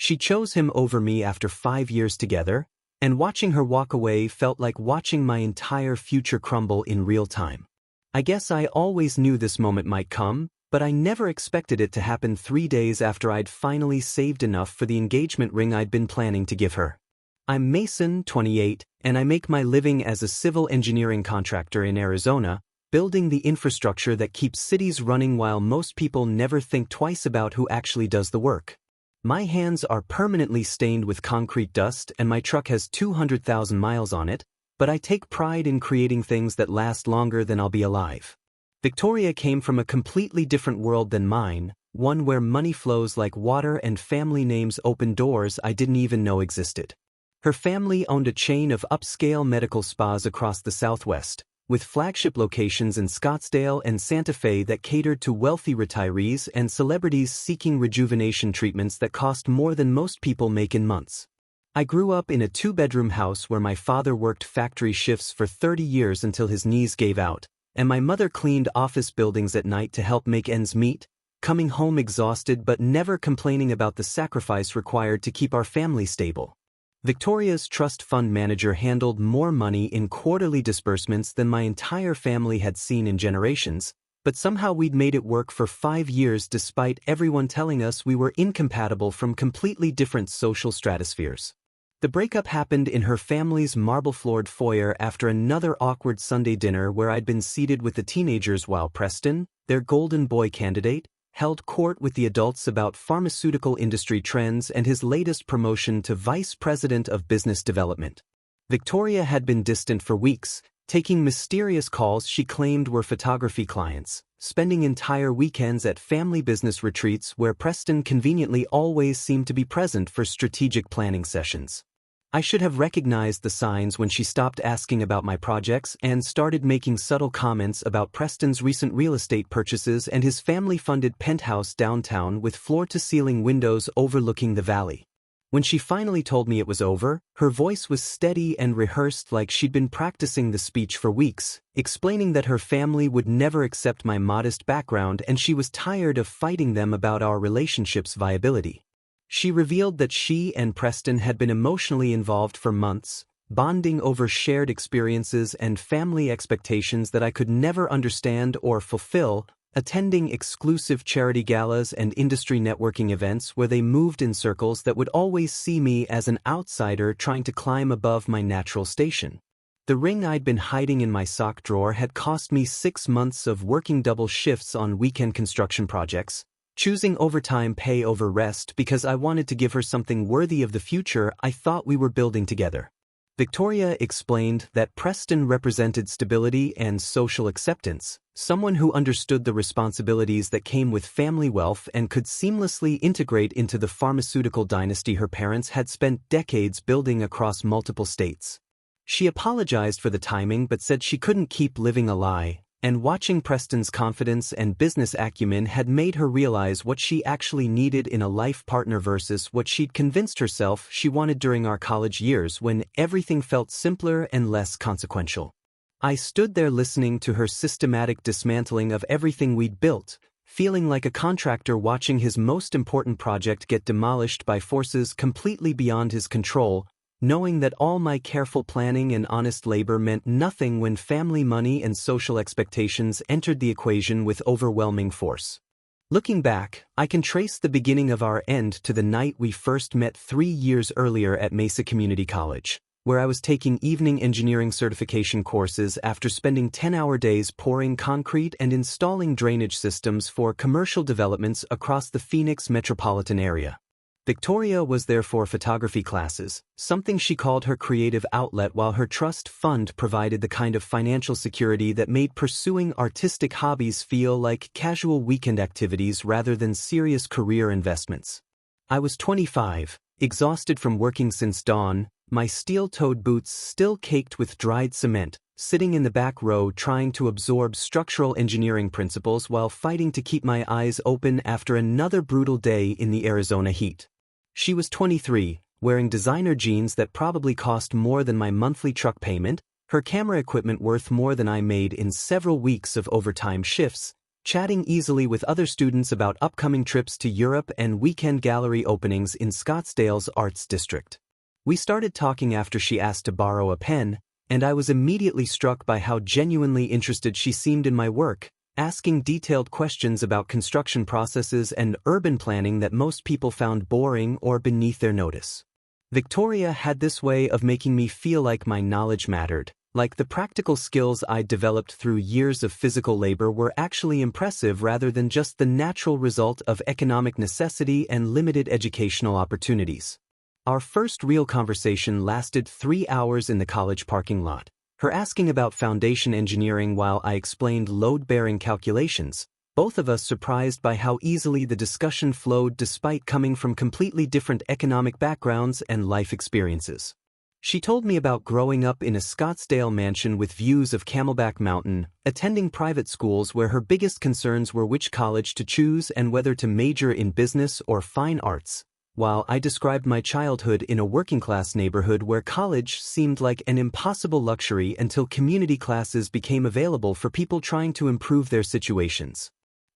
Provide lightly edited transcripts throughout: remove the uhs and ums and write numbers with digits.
She chose him over me after 5 years together, and watching her walk away felt like watching my entire future crumble in real time. I guess I always knew this moment might come, but I never expected it to happen 3 days after I'd finally saved enough for the engagement ring I'd been planning to give her. I'm Mason, 28, and I make my living as a civil engineering contractor in Arizona, building the infrastructure that keeps cities running while most people never think twice about who actually does the work. My hands are permanently stained with concrete dust and my truck has 200,000 miles on it, but I take pride in creating things that last longer than I'll be alive. Victoria came from a completely different world than mine, one where money flows like water and family names open doors I didn't even know existed. Her family owned a chain of upscale medical spas across the Southwest, with flagship locations in Scottsdale and Santa Fe that catered to wealthy retirees and celebrities seeking rejuvenation treatments that cost more than most people make in months. I grew up in a 2-bedroom house where my father worked factory shifts for 30 years until his knees gave out, and my mother cleaned office buildings at night to help make ends meet, coming home exhausted but never complaining about the sacrifice required to keep our family stable. Victoria's trust fund manager handled more money in quarterly disbursements than my entire family had seen in generations, but somehow we'd made it work for 5 years despite everyone telling us we were incompatible from completely different social stratospheres. The breakup happened in her family's marble-floored foyer after another awkward Sunday dinner where I'd been seated with the teenagers while Preston, their golden boy candidate, held court with the adults about pharmaceutical industry trends and his latest promotion to Vice President of Business Development. Victoria had been distant for weeks, taking mysterious calls she claimed were photography clients, spending entire weekends at family business retreats where Preston conveniently always seemed to be present for strategic planning sessions. I should have recognized the signs when she stopped asking about my projects and started making subtle comments about Preston's recent real estate purchases and his family-funded penthouse downtown with floor-to-ceiling windows overlooking the valley. When she finally told me it was over, her voice was steady and rehearsed like she'd been practicing the speech for weeks, explaining that her family would never accept my modest background and she was tired of fighting them about our relationship's viability. She revealed that she and Preston had been emotionally involved for months, bonding over shared experiences and family expectations that I could never understand or fulfill, attending exclusive charity galas and industry networking events where they moved in circles that would always see me as an outsider trying to climb above my natural station. The ring I'd been hiding in my sock drawer had cost me 6 months of working double shifts on weekend construction projects, choosing overtime pay over rest because I wanted to give her something worthy of the future I thought we were building together. Victoria explained that Preston represented stability and social acceptance, someone who understood the responsibilities that came with family wealth and could seamlessly integrate into the pharmaceutical dynasty her parents had spent decades building across multiple states. She apologized for the timing but said she couldn't keep living a lie, and watching Preston's confidence and business acumen had made her realize what she actually needed in a life partner versus what she'd convinced herself she wanted during our college years when everything felt simpler and less consequential. I stood there listening to her systematic dismantling of everything we'd built, feeling like a contractor watching his most important project get demolished by forces completely beyond his control, knowing that all my careful planning and honest labor meant nothing when family money and social expectations entered the equation with overwhelming force. Looking back, I can trace the beginning of our end to the night we first met 3 years earlier at Mesa Community College, where I was taking evening engineering certification courses after spending 10-hour days pouring concrete and installing drainage systems for commercial developments across the Phoenix metropolitan area. Victoria was there for photography classes, something she called her creative outlet, while her trust fund provided the kind of financial security that made pursuing artistic hobbies feel like casual weekend activities rather than serious career investments. I was 25, exhausted from working since dawn, my steel-toed boots still caked with dried cement, sitting in the back row trying to absorb structural engineering principles while fighting to keep my eyes open after another brutal day in the Arizona heat. She was 23, wearing designer jeans that probably cost more than my monthly truck payment, her camera equipment worth more than I made in several weeks of overtime shifts, chatting easily with other students about upcoming trips to Europe and weekend gallery openings in Scottsdale's Arts District. We started talking after she asked to borrow a pen, and I was immediately struck by how genuinely interested she seemed in my work, asking detailed questions about construction processes and urban planning that most people found boring or beneath their notice. Victoria had this way of making me feel like my knowledge mattered, like the practical skills I'd developed through years of physical labor were actually impressive rather than just the natural result of economic necessity and limited educational opportunities. Our first real conversation lasted 3 hours in the college parking lot, her asking about foundation engineering while I explained load-bearing calculations, both of us surprised by how easily the discussion flowed despite coming from completely different economic backgrounds and life experiences. She told me about growing up in a Scottsdale mansion with views of Camelback Mountain, attending private schools where her biggest concerns were which college to choose and whether to major in business or fine arts, while I described my childhood in a working-class neighborhood where college seemed like an impossible luxury until community classes became available for people trying to improve their situations.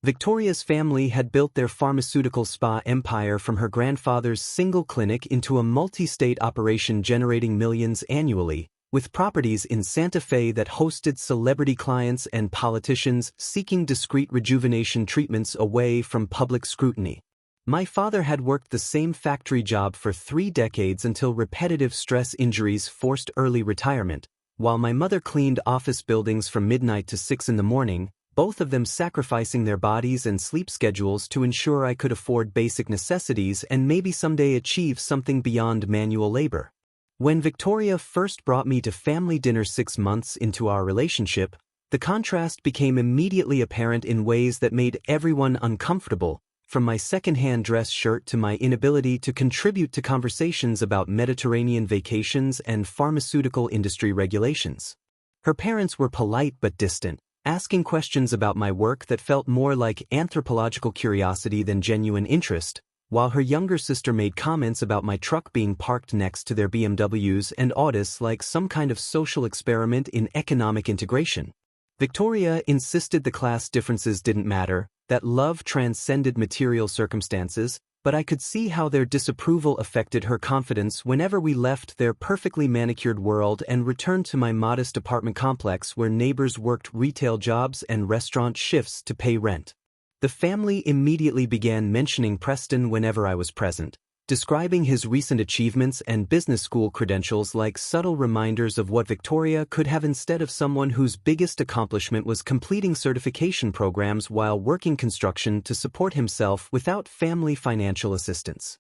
Victoria's family had built their pharmaceutical spa empire from her grandfather's single clinic into a multi-state operation generating millions annually, with properties in Santa Fe that hosted celebrity clients and politicians seeking discreet rejuvenation treatments away from public scrutiny. My father had worked the same factory job for 3 decades until repetitive stress injuries forced early retirement, while my mother cleaned office buildings from midnight to 6 in the morning, both of them sacrificing their bodies and sleep schedules to ensure I could afford basic necessities and maybe someday achieve something beyond manual labor. When Victoria first brought me to family dinner 6 months into our relationship, the contrast became immediately apparent in ways that made everyone uncomfortable, from my second-hand dress shirt to my inability to contribute to conversations about Mediterranean vacations and pharmaceutical industry regulations. Her parents were polite but distant, asking questions about my work that felt more like anthropological curiosity than genuine interest, while her younger sister made comments about my truck being parked next to their BMWs and Audis like some kind of social experiment in economic integration. Victoria insisted the class differences didn't matter, that love transcended material circumstances, but I could see how their disapproval affected her confidence whenever we left their perfectly manicured world and returned to my modest apartment complex where neighbors worked retail jobs and restaurant shifts to pay rent. The family immediately began mentioning Preston whenever I was present, describing his recent achievements and business school credentials like subtle reminders of what Victoria could have instead of someone whose biggest accomplishment was completing certification programs while working construction to support himself without family financial assistance.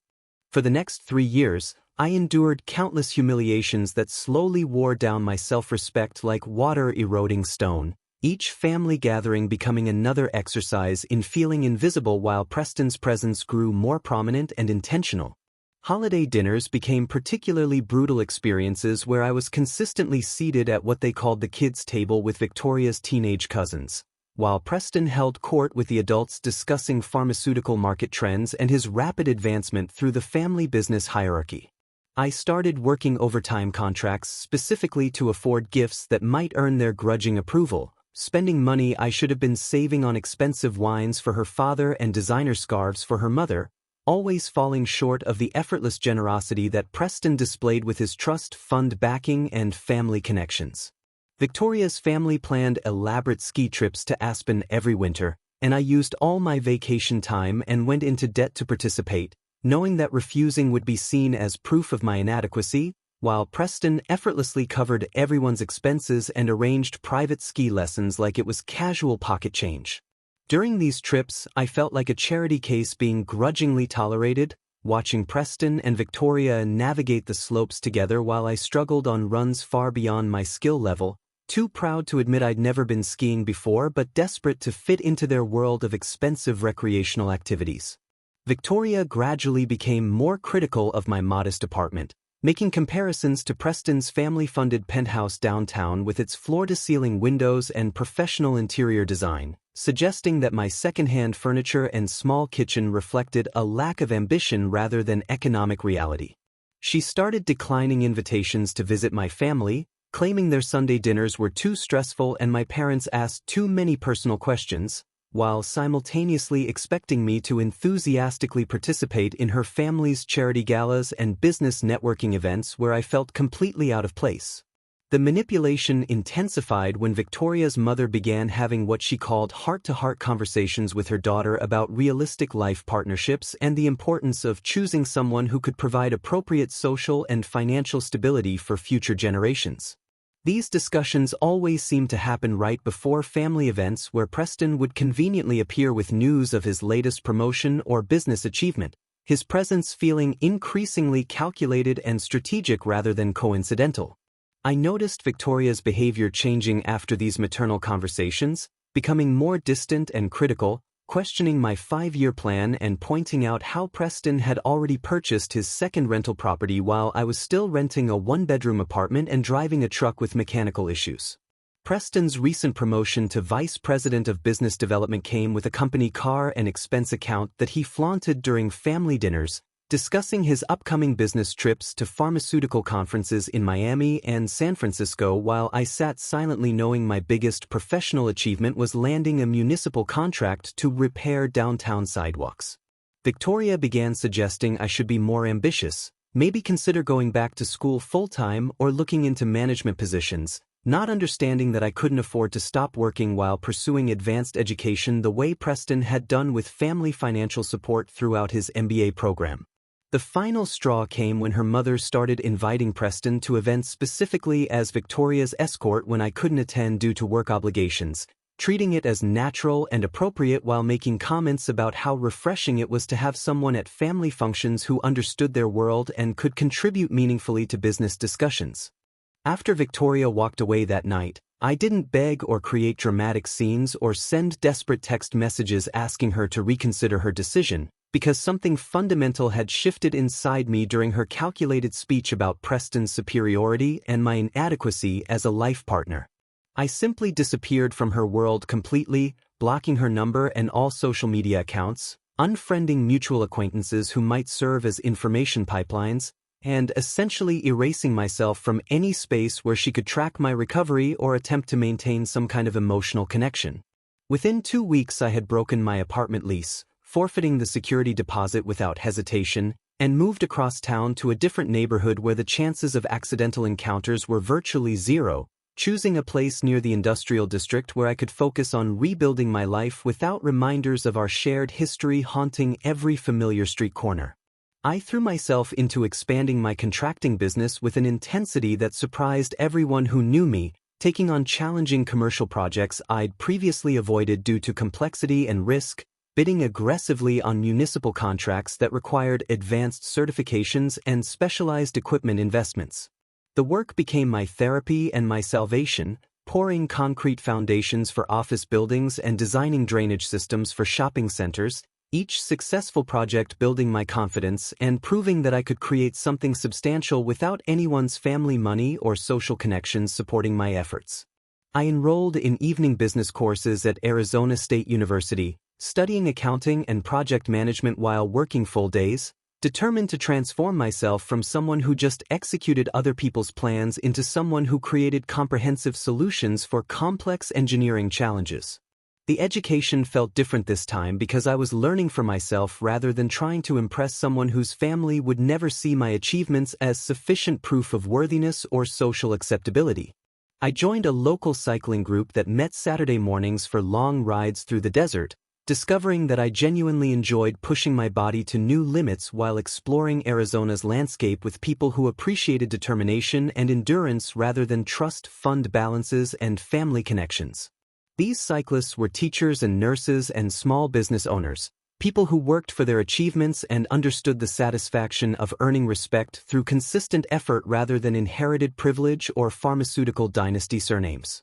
For the next 3 years, I endured countless humiliations that slowly wore down my self-respect like water eroding stone, each family gathering becoming another exercise in feeling invisible while Preston's presence grew more prominent and intentional. Holiday dinners became particularly brutal experiences where I was consistently seated at what they called the kids' table with Victoria's teenage cousins, while Preston held court with the adults discussing pharmaceutical market trends and his rapid advancement through the family business hierarchy. I started working overtime contracts specifically to afford gifts that might earn their grudging approval, spending money I should have been saving on expensive wines for her father and designer scarves for her mother, always falling short of the effortless generosity that Preston displayed with his trust fund backing and family connections. Victoria's family planned elaborate ski trips to Aspen every winter, and I used all my vacation time and went into debt to participate, knowing that refusing would be seen as proof of my inadequacy, while Preston effortlessly covered everyone's expenses and arranged private ski lessons like it was casual pocket change. During these trips, I felt like a charity case being grudgingly tolerated, watching Preston and Victoria navigate the slopes together while I struggled on runs far beyond my skill level, too proud to admit I'd never been skiing before but desperate to fit into their world of expensive recreational activities. Victoria gradually became more critical of my modest apartment, making comparisons to Preston's family-funded penthouse downtown with its floor-to-ceiling windows and professional interior design, suggesting that my second-hand furniture and small kitchen reflected a lack of ambition rather than economic reality. She started declining invitations to visit my family, claiming their Sunday dinners were too stressful and my parents asked too many personal questions, while simultaneously expecting me to enthusiastically participate in her family's charity galas and business networking events where I felt completely out of place. The manipulation intensified when Victoria's mother began having what she called heart-to-heart conversations with her daughter about realistic life partnerships and the importance of choosing someone who could provide appropriate social and financial stability for future generations. These discussions always seemed to happen right before family events where Preston would conveniently appear with news of his latest promotion or business achievement, his presence feeling increasingly calculated and strategic rather than coincidental. I noticed Victoria's behavior changing after these maternal conversations, becoming more distant and critical, questioning my 5-year plan and pointing out how Preston had already purchased his second rental property while I was still renting a 1-bedroom apartment and driving a truck with mechanical issues. Preston's recent promotion to Vice President of Business Development came with a company car and expense account that he flaunted during family dinners, discussing his upcoming business trips to pharmaceutical conferences in Miami and San Francisco while I sat silently knowing my biggest professional achievement was landing a municipal contract to repair downtown sidewalks. Victoria began suggesting I should be more ambitious, maybe consider going back to school full-time or looking into management positions, not understanding that I couldn't afford to stop working while pursuing advanced education the way Preston had done with family financial support throughout his MBA program. The final straw came when her mother started inviting Preston to events specifically as Victoria's escort when I couldn't attend due to work obligations, treating it as natural and appropriate while making comments about how refreshing it was to have someone at family functions who understood their world and could contribute meaningfully to business discussions. After Victoria walked away that night, I didn't beg or create dramatic scenes or send desperate text messages asking her to reconsider her decision, because something fundamental had shifted inside me during her calculated speech about Preston's superiority and my inadequacy as a life partner. I simply disappeared from her world completely, blocking her number and all social media accounts, unfriending mutual acquaintances who might serve as information pipelines, and essentially erasing myself from any space where she could track my recovery or attempt to maintain some kind of emotional connection. Within 2 weeks I had broken my apartment lease, forfeiting the security deposit without hesitation, and moved across town to a different neighborhood where the chances of accidental encounters were virtually zero, choosing a place near the industrial district where I could focus on rebuilding my life without reminders of our shared history haunting every familiar street corner. I threw myself into expanding my contracting business with an intensity that surprised everyone who knew me, taking on challenging commercial projects I'd previously avoided due to complexity and risk, bidding aggressively on municipal contracts that required advanced certifications and specialized equipment investments. The work became my therapy and my salvation, pouring concrete foundations for office buildings and designing drainage systems for shopping centers, each successful project building my confidence and proving that I could create something substantial without anyone's family money or social connections supporting my efforts. I enrolled in evening business courses at Arizona State University, studying accounting and project management while working full days, determined to transform myself from someone who just executed other people's plans into someone who created comprehensive solutions for complex engineering challenges. The education felt different this time because I was learning for myself rather than trying to impress someone whose family would never see my achievements as sufficient proof of worthiness or social acceptability. I joined a local cycling group that met Saturday mornings for long rides through the desert, discovering that I genuinely enjoyed pushing my body to new limits while exploring Arizona's landscape with people who appreciated determination and endurance rather than trust fund balances and family connections. These cyclists were teachers and nurses and small business owners, people who worked for their achievements and understood the satisfaction of earning respect through consistent effort rather than inherited privilege or pharmaceutical dynasty surnames.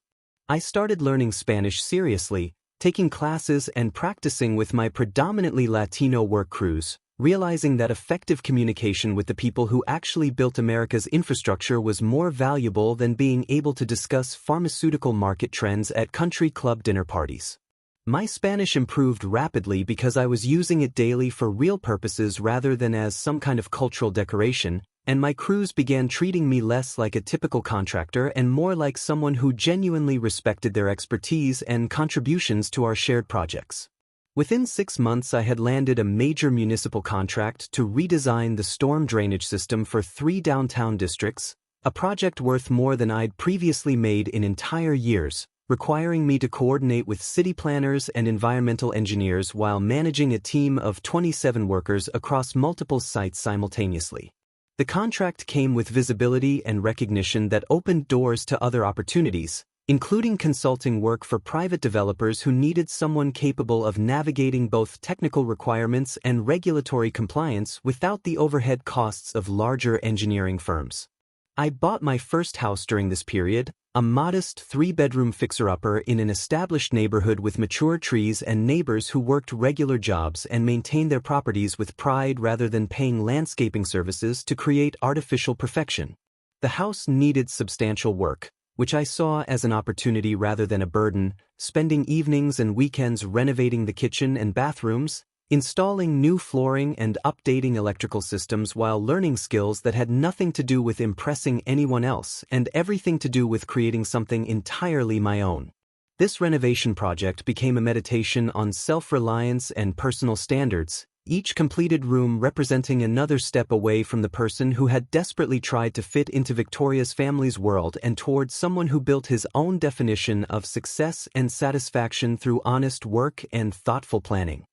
I started learning Spanish seriously, taking classes and practicing with my predominantly Latino work crews, realizing that effective communication with the people who actually built America's infrastructure was more valuable than being able to discuss pharmaceutical market trends at country club dinner parties. My Spanish improved rapidly because I was using it daily for real purposes rather than as some kind of cultural decoration, and my crews began treating me less like a typical contractor and more like someone who genuinely respected their expertise and contributions to our shared projects. Within 6 months, I had landed a major municipal contract to redesign the storm drainage system for 3 downtown districts, a project worth more than I'd previously made in entire years, requiring me to coordinate with city planners and environmental engineers while managing a team of 27 workers across multiple sites simultaneously. The contract came with visibility and recognition that opened doors to other opportunities, including consulting work for private developers who needed someone capable of navigating both technical requirements and regulatory compliance without the overhead costs of larger engineering firms. I bought my first house during this period, a modest 3-bedroom fixer-upper in an established neighborhood with mature trees and neighbors who worked regular jobs and maintained their properties with pride rather than paying landscaping services to create artificial perfection. The house needed substantial work, which I saw as an opportunity rather than a burden, spending evenings and weekends renovating the kitchen and bathrooms, installing new flooring and updating electrical systems while learning skills that had nothing to do with impressing anyone else and everything to do with creating something entirely my own. This renovation project became a meditation on self-reliance and personal standards, each completed room representing another step away from the person who had desperately tried to fit into Victoria's family's world and toward someone who built his own definition of success and satisfaction through honest work and thoughtful planning.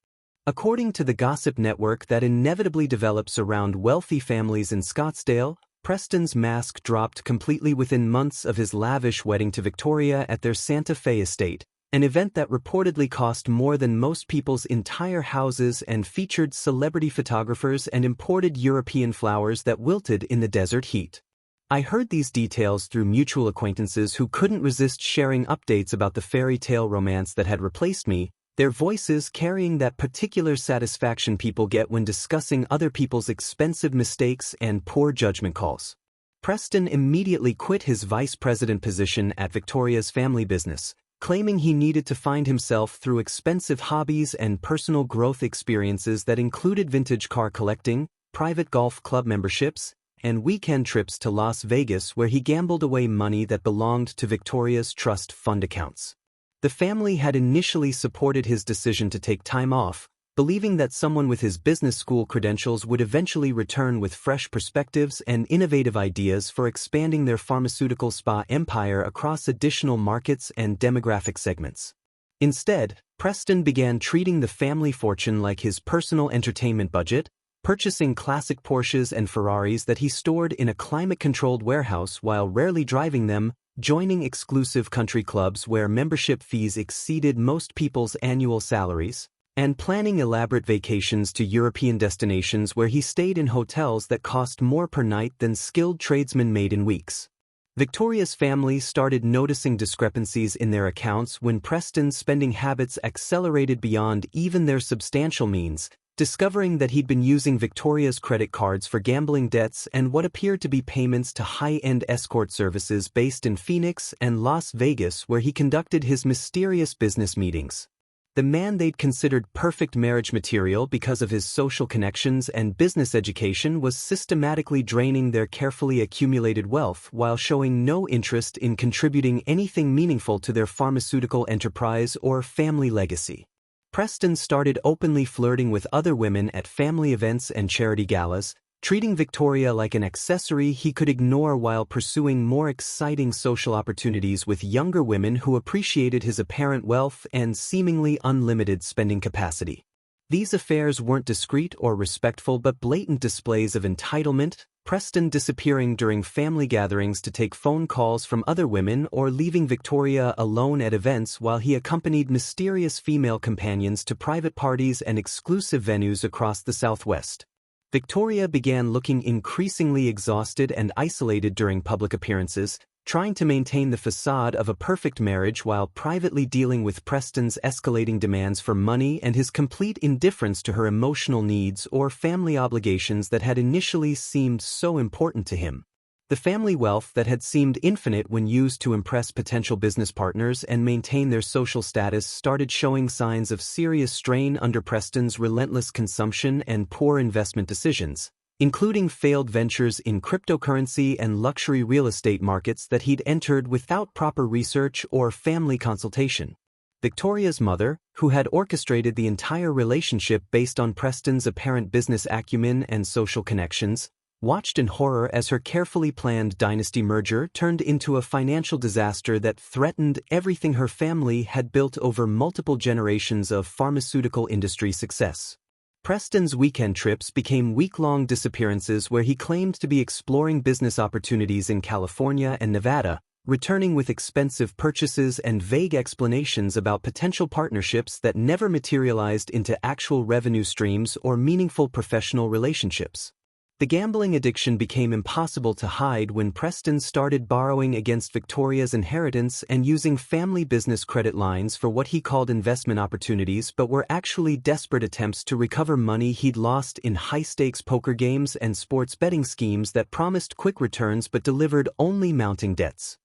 According to the gossip network that inevitably develops around wealthy families in Scottsdale, Preston's mask dropped completely within months of his lavish wedding to Victoria at their Santa Fe estate, an event that reportedly cost more than most people's entire houses and featured celebrity photographers and imported European flowers that wilted in the desert heat. I heard these details through mutual acquaintances who couldn't resist sharing updates about the fairy tale romance that had replaced me, their voices carrying that particular satisfaction people get when discussing other people's expensive mistakes and poor judgment calls. Preston immediately quit his vice president position at Victoria's family business, claiming he needed to find himself through expensive hobbies and personal growth experiences that included vintage car collecting, private golf club memberships, and weekend trips to Las Vegas where he gambled away money that belonged to Victoria's trust fund accounts. The family had initially supported his decision to take time off, believing that someone with his business school credentials would eventually return with fresh perspectives and innovative ideas for expanding their pharmaceutical spa empire across additional markets and demographic segments. Instead, Preston began treating the family fortune like his personal entertainment budget, purchasing classic Porsches and Ferraris that he stored in a climate-controlled warehouse while rarely driving them, joining exclusive country clubs where membership fees exceeded most people's annual salaries, and planning elaborate vacations to European destinations where he stayed in hotels that cost more per night than skilled tradesmen made in weeks. Victoria's family started noticing discrepancies in their accounts when Preston's spending habits accelerated beyond even their substantial means, discovering that he'd been using Victoria's credit cards for gambling debts and what appeared to be payments to high-end escort services based in Phoenix and Las Vegas where he conducted his mysterious business meetings. The man they'd considered perfect marriage material because of his social connections and business education was systematically draining their carefully accumulated wealth while showing no interest in contributing anything meaningful to their pharmaceutical enterprise or family legacy. Preston started openly flirting with other women at family events and charity galas, treating Victoria like an accessory he could ignore while pursuing more exciting social opportunities with younger women who appreciated his apparent wealth and seemingly unlimited spending capacity. These affairs weren't discreet or respectful but blatant displays of entitlement, Preston disappearing during family gatherings to take phone calls from other women or leaving Victoria alone at events while he accompanied mysterious female companions to private parties and exclusive venues across the Southwest. Victoria began looking increasingly exhausted and isolated during public appearances, trying to maintain the facade of a perfect marriage while privately dealing with Preston's escalating demands for money and his complete indifference to her emotional needs or family obligations that had initially seemed so important to him. The family wealth that had seemed infinite when used to impress potential business partners and maintain their social status started showing signs of serious strain under Preston's relentless consumption and poor investment decisions, including failed ventures in cryptocurrency and luxury real estate markets that he'd entered without proper research or family consultation. Victoria's mother, who had orchestrated the entire relationship based on Preston's apparent business acumen and social connections, watched in horror as her carefully planned dynasty merger turned into a financial disaster that threatened everything her family had built over multiple generations of pharmaceutical industry success. Preston's weekend trips became week-long disappearances where he claimed to be exploring business opportunities in California and Nevada, returning with expensive purchases and vague explanations about potential partnerships that never materialized into actual revenue streams or meaningful professional relationships. The gambling addiction became impossible to hide when Preston started borrowing against Victoria's inheritance and using family business credit lines for what he called investment opportunities but were actually desperate attempts to recover money he'd lost in high-stakes poker games and sports betting schemes that promised quick returns but delivered only mounting debts.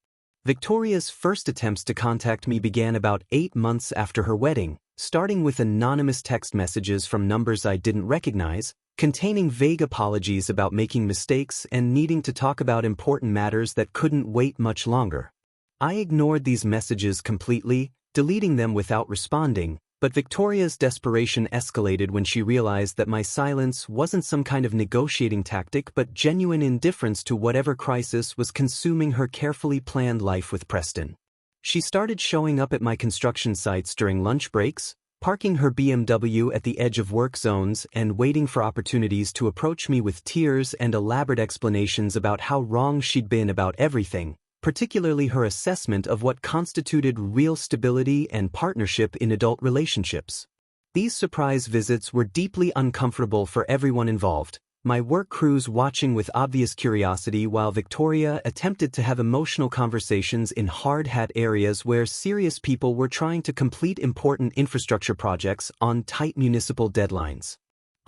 Victoria's first attempts to contact me began about 8 months after her wedding, starting with anonymous text messages from numbers I didn't recognize, containing vague apologies about making mistakes and needing to talk about important matters that couldn't wait much longer. I ignored these messages completely, deleting them without responding, but Victoria's desperation escalated when she realized that my silence wasn't some kind of negotiating tactic but genuine indifference to whatever crisis was consuming her carefully planned life with Preston. She started showing up at my construction sites during lunch breaks, parking her BMW at the edge of work zones and waiting for opportunities to approach me with tears and elaborate explanations about how wrong she'd been about everything, particularly her assessment of what constituted real stability and partnership in adult relationships. These surprise visits were deeply uncomfortable for everyone involved, my work crews watching with obvious curiosity while Victoria attempted to have emotional conversations in hard-hat areas where serious people were trying to complete important infrastructure projects on tight municipal deadlines.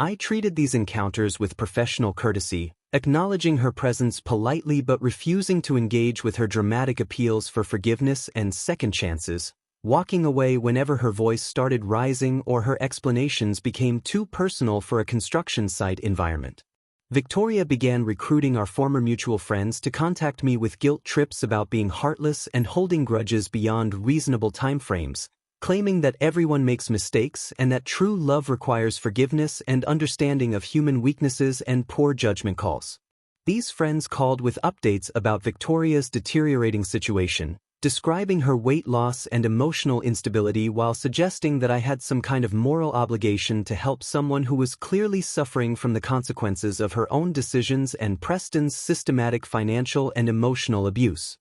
I treated these encounters with professional courtesy, acknowledging her presence politely but refusing to engage with her dramatic appeals for forgiveness and second chances, walking away whenever her voice started rising or her explanations became too personal for a construction site environment. Victoria began recruiting our former mutual friends to contact me with guilt trips about being heartless and holding grudges beyond reasonable timeframes, claiming that everyone makes mistakes and that true love requires forgiveness and understanding of human weaknesses and poor judgment calls. These friends called with updates about Victoria's deteriorating situation, describing her weight loss and emotional instability while suggesting that I had some kind of moral obligation to help someone who was clearly suffering from the consequences of her own decisions and Preston's systematic financial and emotional abuse.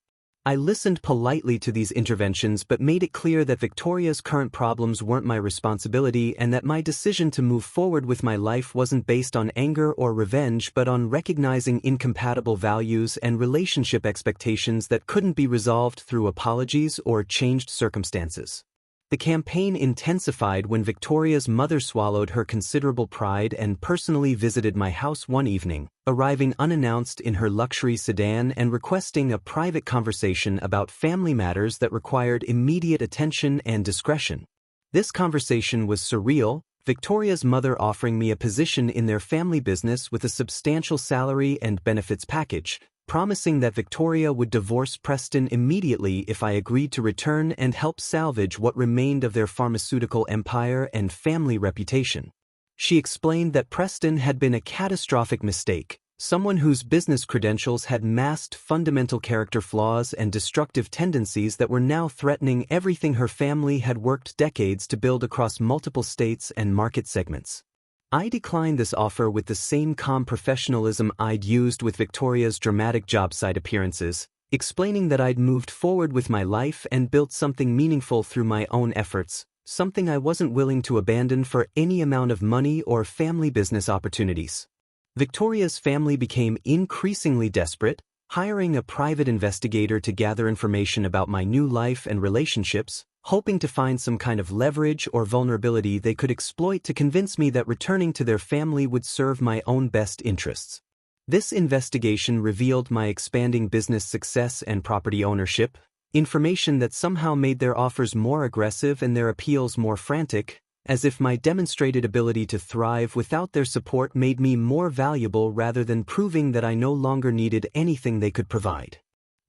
I listened politely to these interventions but made it clear that Victoria's current problems weren't my responsibility and that my decision to move forward with my life wasn't based on anger or revenge but on recognizing incompatible values and relationship expectations that couldn't be resolved through apologies or changed circumstances. The campaign intensified when Victoria's mother swallowed her considerable pride and personally visited my house one evening, arriving unannounced in her luxury sedan and requesting a private conversation about family matters that required immediate attention and discretion. This conversation was surreal, Victoria's mother offering me a position in their family business with a substantial salary and benefits package, promising that Victoria would divorce Preston immediately if I agreed to return and help salvage what remained of their pharmaceutical empire and family reputation. She explained that Preston had been a catastrophic mistake, someone whose business credentials had masked fundamental character flaws and destructive tendencies that were now threatening everything her family had worked decades to build across multiple states and market segments. I declined this offer with the same calm professionalism I'd used with Victoria's dramatic job site appearances, explaining that I'd moved forward with my life and built something meaningful through my own efforts, something I wasn't willing to abandon for any amount of money or family business opportunities. Victoria's family became increasingly desperate, hiring a private investigator to gather information about my new life and relationships, hoping to find some kind of leverage or vulnerability they could exploit to convince me that returning to their family would serve my own best interests. This investigation revealed my expanding business success and property ownership, information that somehow made their offers more aggressive and their appeals more frantic, as if my demonstrated ability to thrive without their support made me more valuable rather than proving that I no longer needed anything they could provide.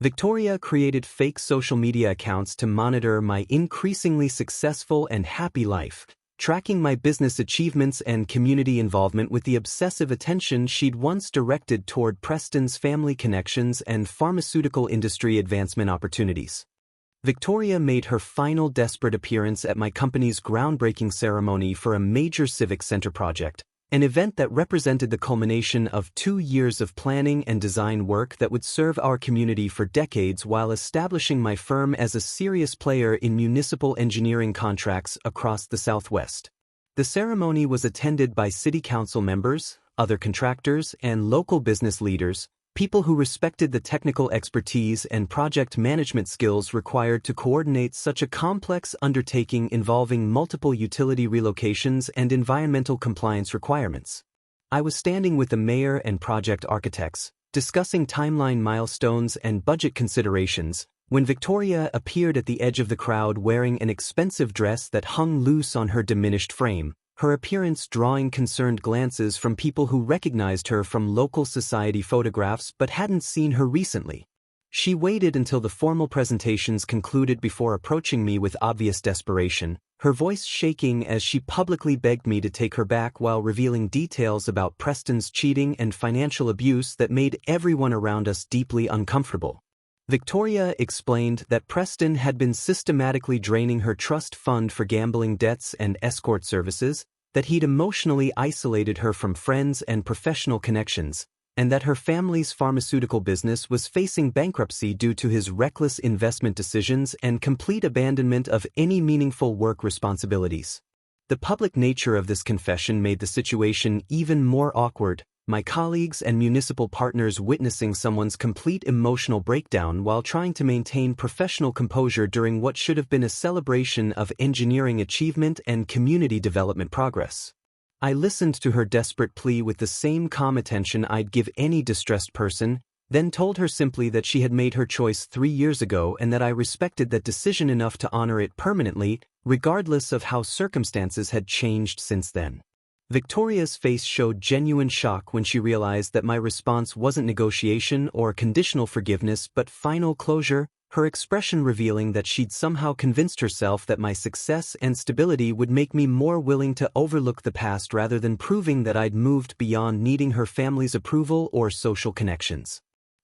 Victoria created fake social media accounts to monitor my increasingly successful and happy life, tracking my business achievements and community involvement with the obsessive attention she'd once directed toward Preston's family connections and pharmaceutical industry advancement opportunities. Victoria made her final desperate appearance at my company's groundbreaking ceremony for a major civic center project, an event that represented the culmination of 2 years of planning and design work that would serve our community for decades while establishing my firm as a serious player in municipal engineering contracts across the Southwest. The ceremony was attended by city council members, other contractors, and local business leaders, people who respected the technical expertise and project management skills required to coordinate such a complex undertaking involving multiple utility relocations and environmental compliance requirements. I was standing with the mayor and project architects, discussing timeline milestones and budget considerations, when Victoria appeared at the edge of the crowd wearing an expensive dress that hung loose on her diminished frame, her appearance drawing concerned glances from people who recognized her from local society photographs but hadn't seen her recently. She waited until the formal presentations concluded before approaching me with obvious desperation, her voice shaking as she publicly begged me to take her back while revealing details about Preston's cheating and financial abuse that made everyone around us deeply uncomfortable. Victoria explained that Preston had been systematically draining her trust fund for gambling debts and escort services, that he'd emotionally isolated her from friends and professional connections, and that her family's pharmaceutical business was facing bankruptcy due to his reckless investment decisions and complete abandonment of any meaningful work responsibilities. The public nature of this confession made the situation even more awkward, my colleagues and municipal partners witnessing someone's complete emotional breakdown while trying to maintain professional composure during what should have been a celebration of engineering achievement and community development progress. I listened to her desperate plea with the same calm attention I'd give any distressed person, then told her simply that she had made her choice 3 years ago and that I respected that decision enough to honor it permanently, regardless of how circumstances had changed since then. Victoria's face showed genuine shock when she realized that my response wasn't negotiation or conditional forgiveness but final closure, her expression revealing that she'd somehow convinced herself that my success and stability would make me more willing to overlook the past rather than proving that I'd moved beyond needing her family's approval or social connections.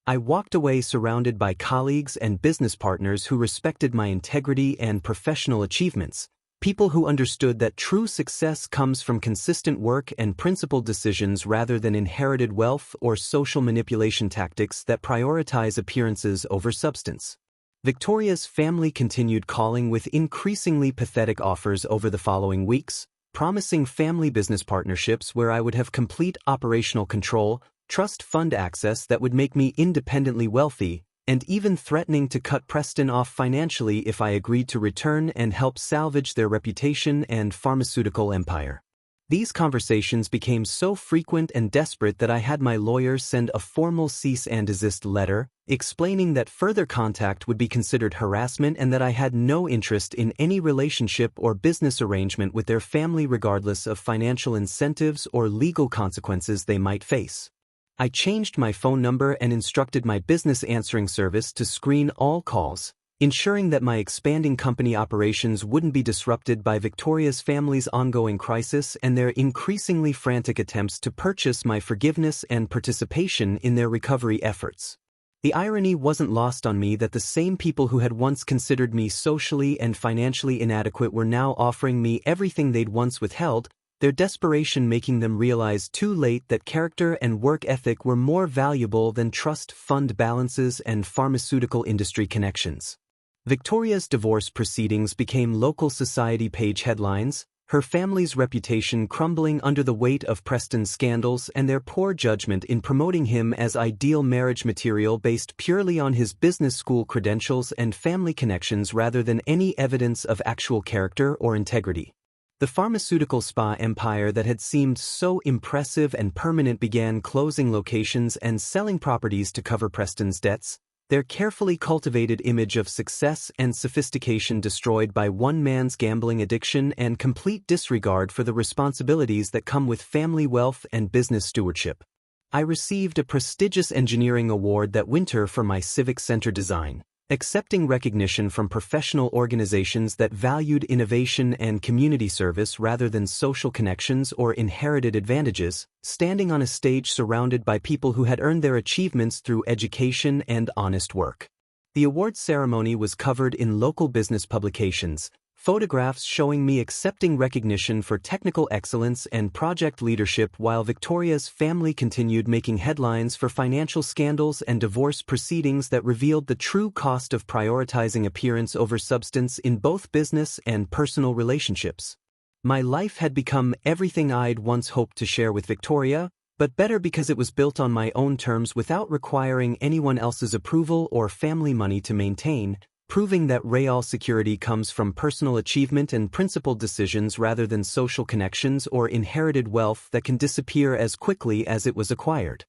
I walked away surrounded by colleagues and business partners who respected my integrity and professional achievements, people who understood that true success comes from consistent work and principled decisions rather than inherited wealth or social manipulation tactics that prioritize appearances over substance. Victoria's family continued calling with increasingly pathetic offers over the following weeks, promising family business partnerships where I would have complete operational control, trust fund access that would make me independently wealthy, and even threatening to cut Preston off financially if I agreed to return and help salvage their reputation and pharmaceutical empire. These conversations became so frequent and desperate that I had my lawyer send a formal cease and desist letter, explaining that further contact would be considered harassment and that I had no interest in any relationship or business arrangement with their family regardless of financial incentives or legal consequences they might face. I changed my phone number and instructed my business answering service to screen all calls, ensuring that my expanding company operations wouldn't be disrupted by Victoria's family's ongoing crisis and their increasingly frantic attempts to purchase my forgiveness and participation in their recovery efforts. The irony wasn't lost on me that the same people who had once considered me socially and financially inadequate were now offering me everything they'd once withheld, their desperation making them realize too late that character and work ethic were more valuable than trust fund balances and pharmaceutical industry connections. Victoria's divorce proceedings became local society page headlines, her family's reputation crumbling under the weight of Preston's scandals and their poor judgment in promoting him as ideal marriage material based purely on his business school credentials and family connections rather than any evidence of actual character or integrity. The pharmaceutical spa empire that had seemed so impressive and permanent began closing locations and selling properties to cover Preston's debts, Their carefully cultivated image of success and sophistication destroyed by one man's gambling addiction and complete disregard for the responsibilities that come with family wealth and business stewardship. I received a prestigious engineering award that winter for my civic center design, accepting recognition from professional organizations that valued innovation and community service rather than social connections or inherited advantages, standing on a stage surrounded by people who had earned their achievements through education and honest work. The awards ceremony was covered in local business publications, photographs showing me accepting recognition for technical excellence and project leadership, while Victoria's family continued making headlines for financial scandals and divorce proceedings that revealed the true cost of prioritizing appearance over substance in both business and personal relationships. My life had become everything I'd once hoped to share with Victoria, but better because it was built on my own terms without requiring anyone else's approval or family money to maintain, proving that Real security comes from personal achievement and principled decisions rather than social connections or inherited wealth that can disappear as quickly as it was acquired.